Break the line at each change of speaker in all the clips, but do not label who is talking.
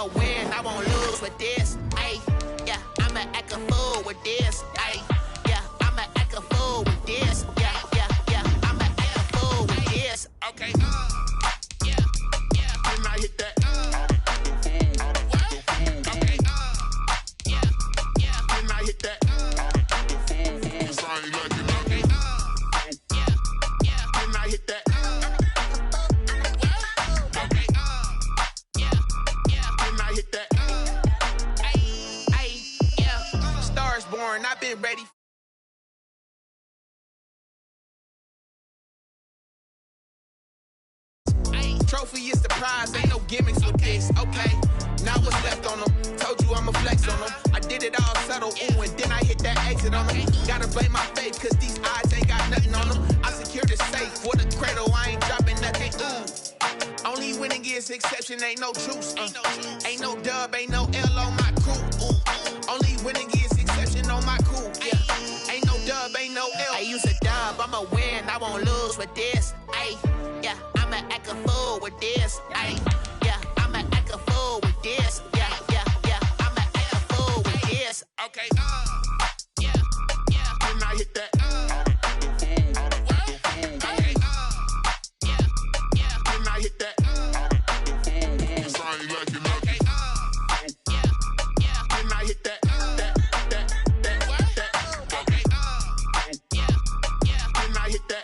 I'ma win, I won't lose with this. Ayy, yeah, I'ma act a fool with this. Ayy, yeah, I'ma act a fool with this. Yeah, yeah, yeah, I'ma act a fool with this. Okay, yeah, yeah, then I hit that. Okay, yeah, yeah, then I hit that. Sorry, like it. Okay, yeah, yeah, then I hit that. Okay, yeah, yeah, then I hit that. Ayy, yeah, Stars born, I've been ready. Trophy is the prize, ain't no gimmicks with this, okay? Now what's left on them? Told you I'ma flex on them. I did it all subtle, ooh, and then I hit that exit on them. Gotta blame my faith, cause these eyes ain't got nothing on them. I secured the safe for the cradle, I ain't dropping nothing, ooh. Only winning is exception, ain't no truce, Ain't no dub, ain't no L on my crew, ooh. Only winning is exception on my crew, yeah. Ain't no dub, ain't no L. I use a dub, I'ma win, I won't lose with this, ayy, yeah. I'ma act a fool with this, ayy, yeah, I'ma act a fool with this, yeah, yeah, yeah, I'ma act a fool with this, okay, yeah, yeah, then I hit that, okay, yeah, yeah, then I hit that, sorry, like it, okay, yeah, yeah, then I hit that, okay, yeah, yeah, then I hit that.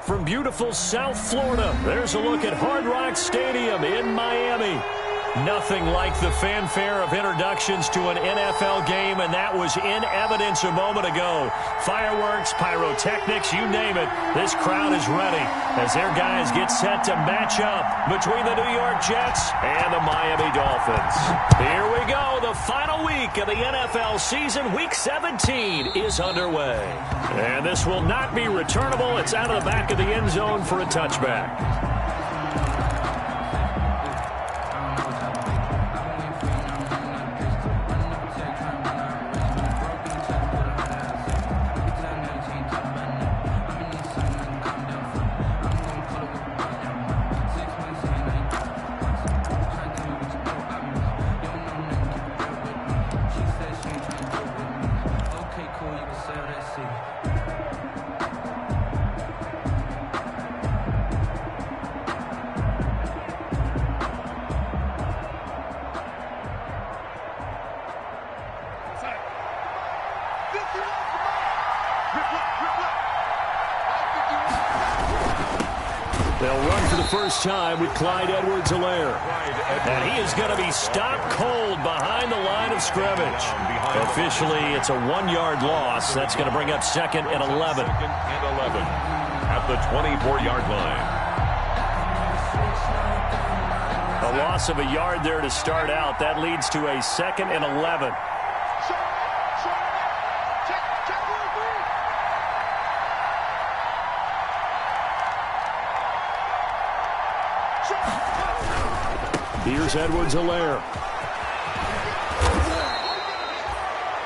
From beautiful South Florida, there's a look at Hard Rock Stadium in Miami. Nothing like the fanfare of introductions to an NFL game, and that was in evidence a moment ago. Fireworks, pyrotechnics, you name it. This crowd is ready as their guys get set to match up between the New York Jets and the Miami Dolphins. Here we go. The final week of the NFL season, Week 17, is underway. And this will not be returnable. It's out of the back of the end zone for a touchback. They'll run for the first time with Clyde Edwards-Helaire. And he is going to be stopped cold behind the line of scrimmage. Officially, it's a 1-yard loss. That's going to bring up 2nd and 11.
2nd and 11 at the 24-yard line.
A loss of a yard there to start out. That leads to a 2nd and 11. Here's Edwards-Helaire.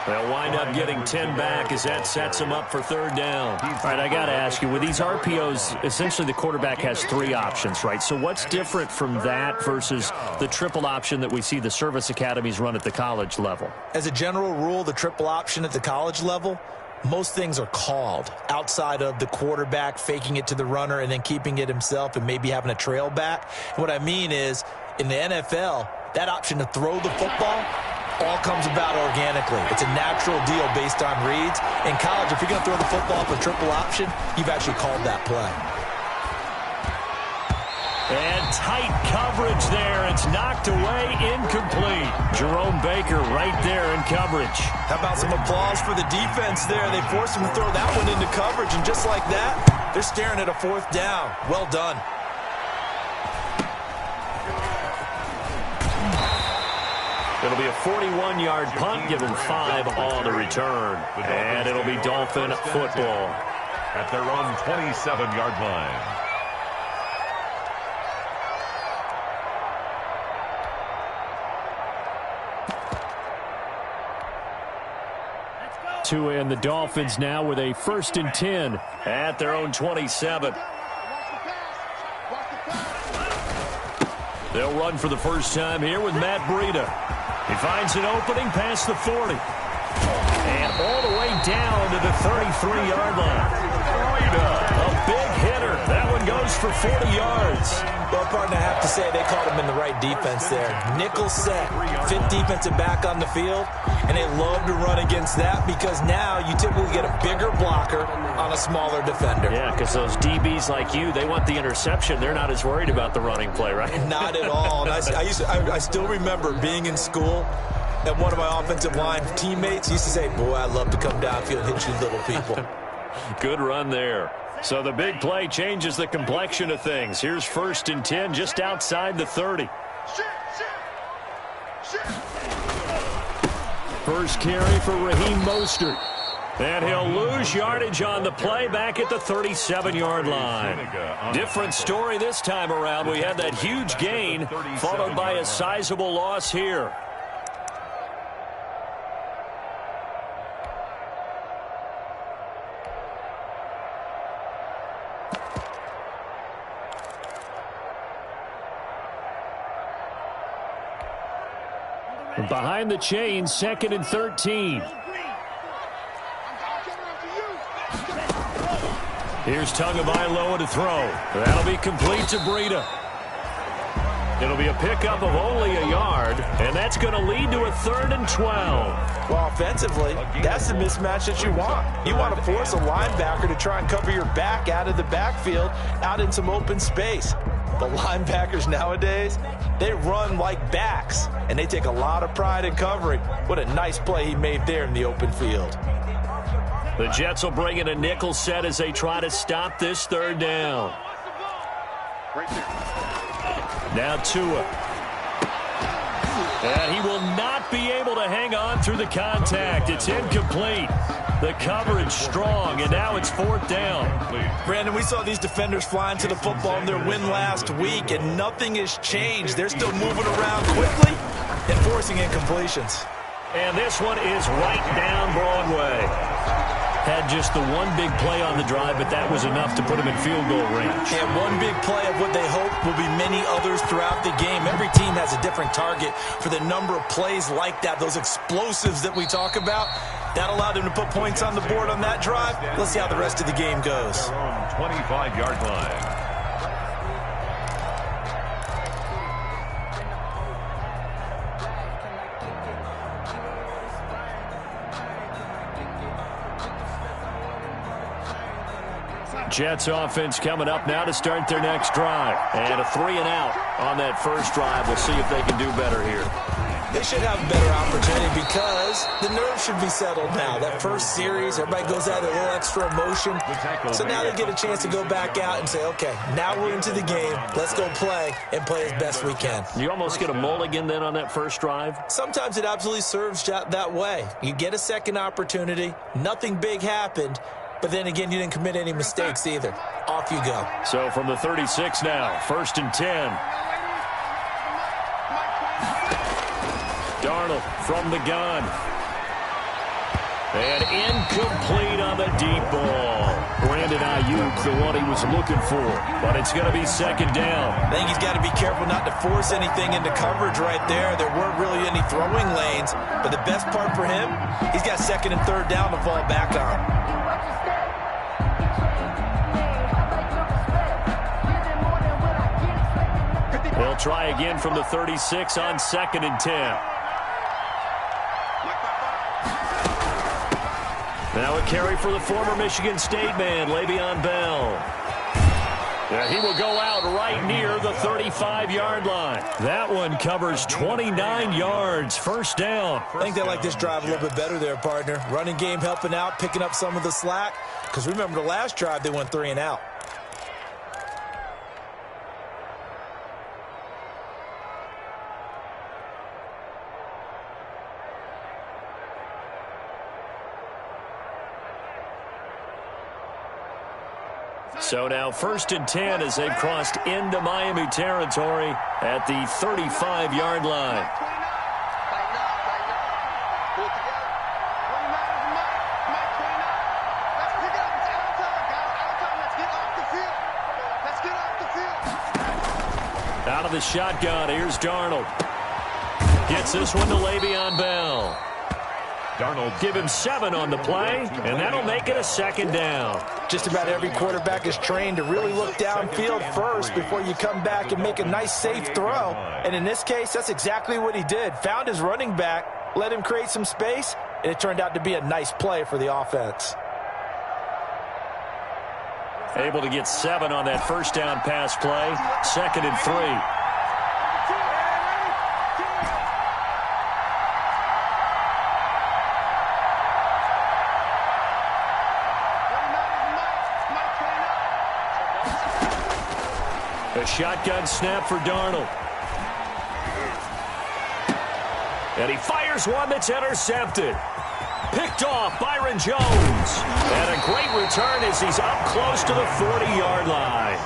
They'll wind up getting 10 back as that sets them up for 3rd down. All right, I got to ask you, with these RPOs, essentially the quarterback has 3 options, right? So what's different from that versus the triple option that we see the service academies run at the college level?
As a general rule, the triple option at the college level, most things are called outside of the quarterback faking it to the runner and then keeping it himself and maybe having a trail back. And what I mean is, in the NFL, that option to throw the football all comes about organically. It's a natural deal based on reads. In college, if you're going to throw the football for triple option, you've actually called that play.
And tight coverage there. It's knocked away, incomplete. Jerome Baker right there in coverage.
How about some applause for the defense there? They forced him to throw that one into coverage, and just like that, they're staring at a 4th down. Well done.
It'll be a 41-yard punt, given 5 on the return. And it'll be Dolphin football
at their own 27-yard line.
Tua and the Dolphins now with a 1st and 10 at their own 27. They'll run for the first time here with Matt Breida. He finds an opening past the 40. And all the way down to the 33-yard line. A big hitter. That one goes for 40 yards.
Well, partner, I have to say they caught him in the right defense there. Nickel set, 5th defensive back on the field, and they love to run against that because now you typically get a bigger blocker on a smaller defender.
Yeah, because those DBs like you, they want the interception. They're not as worried about the running play, right?
Not at all. And I still remember being in school, and one of my offensive line teammates used to say, boy, I'd love to come downfield and hit you little people.
Good run there. So the big play changes the complexion of things. Here's 1st and 10 just outside the 30. First carry for Raheem Mostert. And he'll lose yardage on the play back at the 37-yard line. Different story this time around. We had that huge gain followed by a sizable loss here. Behind the chains, 2nd and 13. Here's Tagovailoa to throw. That'll be complete to Breida. It'll be a pickup of only a yard, and that's going to lead to a 3rd and 12.
Well, offensively, that's the mismatch that you want. You want to force a linebacker to try and cover your back out of the backfield, out in some open space. The linebackers nowadays, they run like backs, and they take a lot of pride in covering. What a nice play he made there in the open field.
The Jets will bring in a nickel set as they try to stop this 3rd down. Now Tua. And he will not be able to hang on through the contact. It's incomplete. The coverage strong, and now it's 4th down.
Brandon, we saw these defenders flying to the football in their win last week, and nothing has changed. They're still moving around quickly and forcing incompletions.
And this one is right down Broadway. Had just the one big play on the drive, but that was enough to put him in field goal range.
And one big play of what they hope will be many others throughout the game. Every team has a different target for the number of plays like that, those explosives that we talk about. That allowed them to put points on the board on that drive. Let's see how the rest of the game goes.
25-yard line.
Jets offense coming up now to start their next drive. And a 3-and-out on that first drive. We'll see if they can do better here.
They should have a better opportunity because the nerves should be settled now. That first series, everybody goes out with a little extra emotion. So now they get a chance to go back out and say, okay, now we're into the game. Let's go play and play as best we can.
You almost get a mulligan then on that first drive?
Sometimes it absolutely serves that way. You get a second opportunity. Nothing big happened. But then again, you didn't commit any mistakes either. Off you go.
So from the 36 now, 1st and 10. Darnold from the gun. And incomplete on the deep ball. Brandon Ayuk, the one he was looking for. But it's going to be 2nd down.
I think he's got to be careful not to force anything into coverage right there. There weren't really any throwing lanes. But the best part for him, he's got 2nd and 3rd down to fall back on.
They'll try again from the 36 on 2nd and 10. Now a carry for the former Michigan State man, Le'Veon Bell. Yeah, he will go out right near the 35-yard line. That one covers 29 yards, 1st down.
I think they like this drive a little bit better there, partner. Running game helping out, picking up some of the slack. Because remember the last drive, they went 3-and-out.
So now 1st and 10 as they've crossed into Miami territory at the 35-yard line. Out of the shotgun, here's Darnold. Gets this one to Le'Veon Bell.
Darnold.
Give him 7 on the play, and that'll make it a 2nd down.
Just about every quarterback is trained to really look downfield first before you come back and make a nice, safe throw. And in this case, that's exactly what he did. Found his running back, let him create some space, and it turned out to be a nice play for the offense.
Able to get 7 on that first down pass play. 2nd and 3. A shotgun snap for Darnold. And he fires one that's intercepted. Picked off Byron Jones. And a great return as he's up close to the 40-yard line.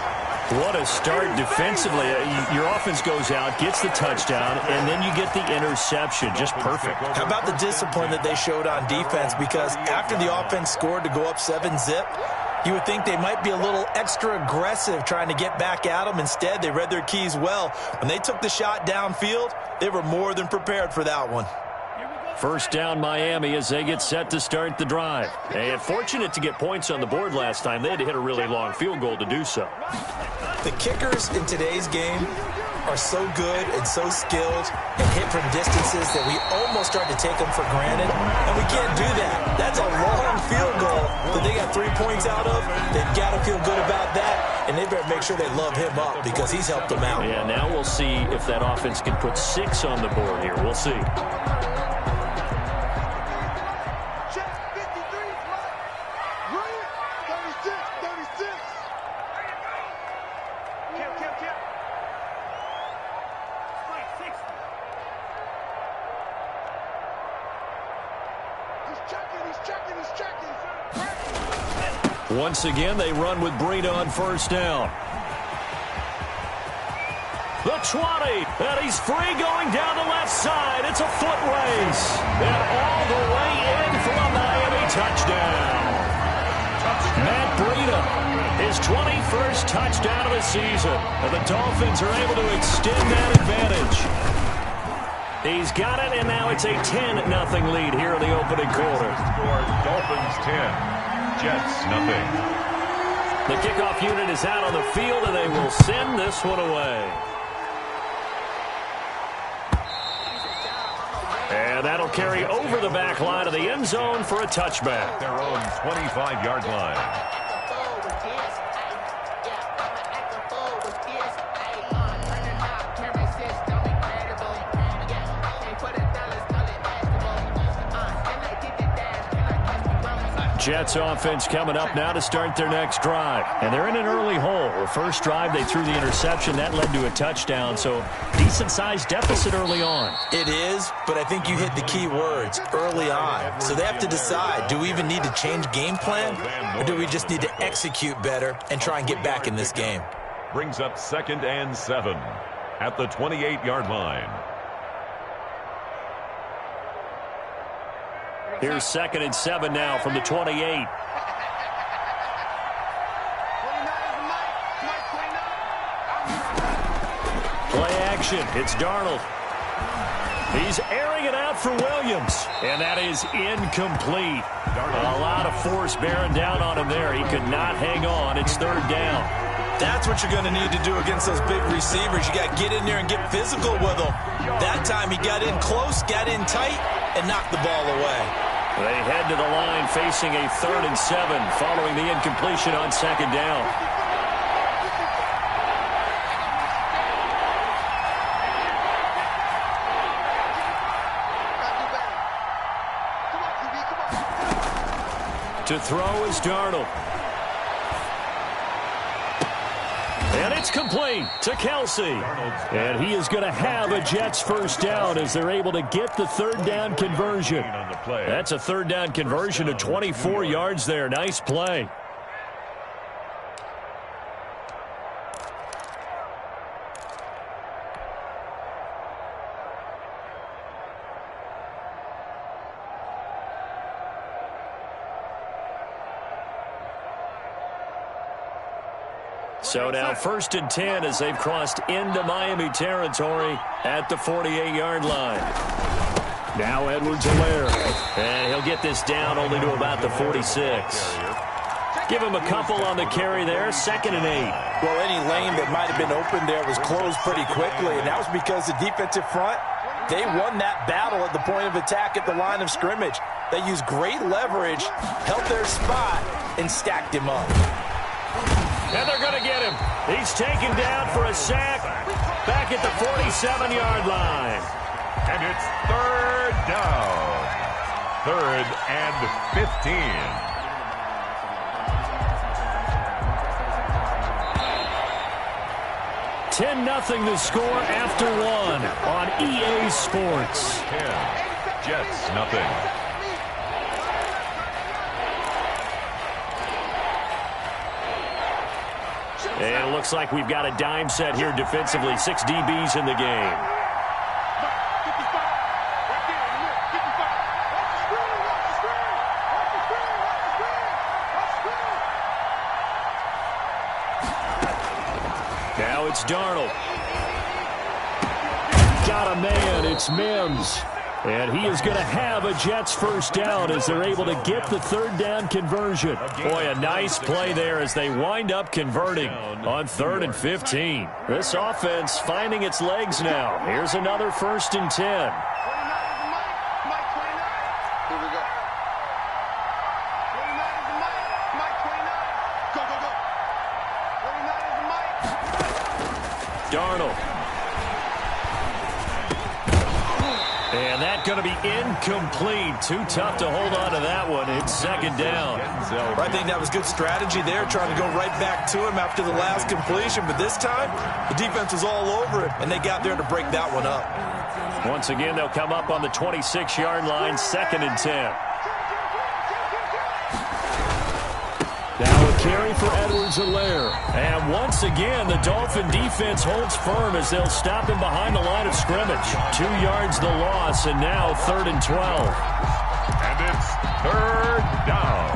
What a start defensively. Your offense goes out, gets the touchdown, and then you get the interception. Just perfect.
How about the discipline that they showed on defense? Because after the offense scored to go up 7-zip, you would think they might be a little extra aggressive trying to get back at them. Instead, they read their keys well. When they took the shot downfield, they were more than prepared for that one.
First down Miami as they get set to start the drive. And fortunate to get points on the board last time. They had to hit a really long field goal to do so.
The kickers in today's game are so good and so skilled and hit from distances that we almost start to take them for granted. And we can't do that. That's a long field goal that they got 3 points out of. They've got to feel good about that, and they better make sure they love him up because he's helped them out.
Yeah, now we'll see if that offense can put 6 on the board here. We'll see. Once again, they run with Breida on first down. The 20, and he's free going down the left side. It's a foot race. And all the way in for a Miami touchdown. Matt Breida, his 21st touchdown of the season. And the Dolphins are able to extend that advantage. He's got it, and now it's a 10-0 lead here in the opening quarter.
Dolphins 10. Jets, nothing.
The kickoff unit is out on the field, and they will send this one away. And that'll carry over the back line of the end zone for a touchback.
Their own 25-yard line.
Jets offense coming up now to start their next drive. And they're in an early hole. The first drive, they threw the interception. That led to a touchdown, so decent-sized deficit early on.
It is, but I think you hit the key words, early on. So they have to decide, do we even need to change game plan, or do we just need to execute better and try and get back in this game?
Brings up 2nd and 7 at the 28-yard line.
Here's 2nd and 7 now from the 28. Play action. It's Darnold. He's airing it out for Williams. And that is incomplete. A lot of force bearing down on him there. He could not hang on. It's 3rd down.
That's what you're going to need to do against those big receivers. You got to get in there and get physical with them. That time he got in close, got in tight, and knocked the ball away.
They head to the line facing a 3rd and 7 following the incompletion on 2nd down. To throw is Darnold. And it's complete to Kelsey. And he is going to have a Jets first down as they're able to get the 3rd down conversion. That's a 3rd down conversion of 24 yards there. Nice play. So now 1st and 10 as they've crossed into Miami territory at the 48-yard line. Now Edwards-Helaire. And he'll get this down only to about the 46. Give him a couple on the carry there. 2nd and 8.
Well, any lane that might have been open there was closed pretty quickly, and that was because the defensive front, they won that battle at the point of attack at the line of scrimmage. They used great leverage, held their spot, and stacked him up.
And they're going to get him. He's taken down for a sack back at the 47-yard line.
And it's 3rd down. 3rd and 15.
10-0 the score after 1 on EA Sports.
10, Jets nothing.
And it looks like we've got a dime set here defensively. 6 DBs in the game. Now it's Darnold. Got a man. It's Mims. And he is going to have a Jets first down as they're able to get the 3rd down conversion. Boy, a nice play there as they wind up converting on 3rd and 15. This offense finding its legs now. Here's another 1st and 10. Darnold. And that's going to be incomplete. Too tough to hold on to that one. It's 2nd down.
I think that was good strategy there, trying to go right back to him after the last completion. But this time, the defense was all over it, and they got there to break that one up.
Once again, they'll come up on the 26-yard line, 2nd and 10. Now a carry for Edwards-Helaire. And once again, the Dolphin defense holds firm as they'll stop him behind the line of scrimmage. 2 yards the loss, and now 3rd and 12.
And it's 3rd down.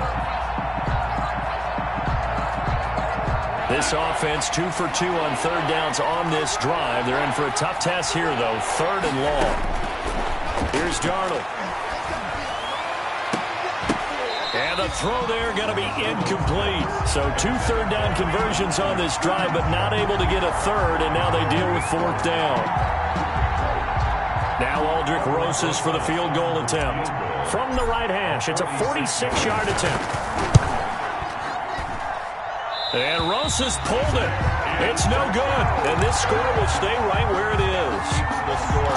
This offense 2 for 2 on 3rd downs on this drive. They're in for a tough test here, though. 3rd and long. Here's Darnold. And the throw there going to be incomplete. So 2 third down conversions on this drive, but not able to get a 3rd, and now they deal with 4th down. Now Aldrick Rosas for the field goal attempt. From the right hash, it's a 46-yard attempt. And Rosas pulled it. It's no good. And this score will stay right where it is.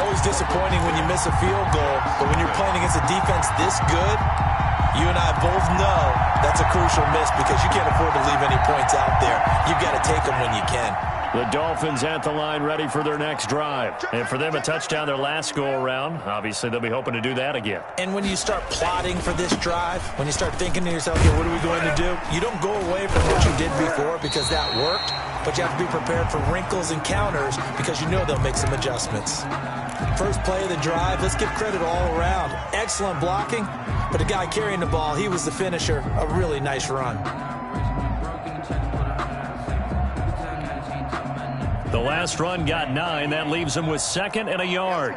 Always disappointing when you miss a field goal, but when you're playing against a defense this good, you and I both know that's a crucial miss because you can't afford to leave any points out there. You've got to take them when you can.
The Dolphins at the line ready for their next drive. And for them, a touchdown their last go-around. Obviously, they'll be hoping to do that again.
And when you start plotting for this drive, when you start thinking to yourself, okay, what are we going to do? You don't go away from what you did before because that worked, but you have to be prepared for wrinkles and counters because you know they'll make some adjustments. First play of the drive, let's give credit all around. Excellent blocking, but the guy carrying the ball, he was the finisher. A really nice run.
The last run got 9. That leaves him with 2nd and a yard.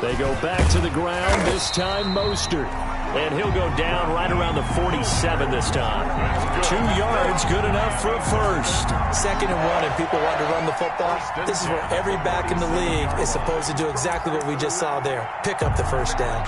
They go back to the ground, this time Mostert. And he'll go down right around the 47 this time. 2 yards, good enough for a first.
2nd and 1, and people want to run the football. This is where every back in the league is supposed to do exactly what we just saw there. Pick up the first down.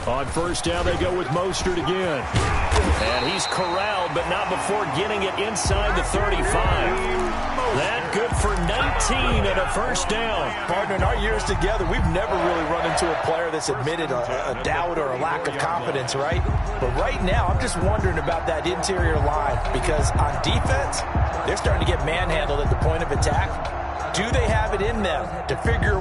On first down, they go with Mostert again. And he's corralled, but not before getting it inside the 35. That good for 19 and a first down.
Partner, in our years together, we've never really run into a player that's admitted a doubt or a lack of confidence, right? But right now, I'm just wondering about that interior line because on defense, they're starting to get manhandled at the point of attack. Do they have it in them to figure a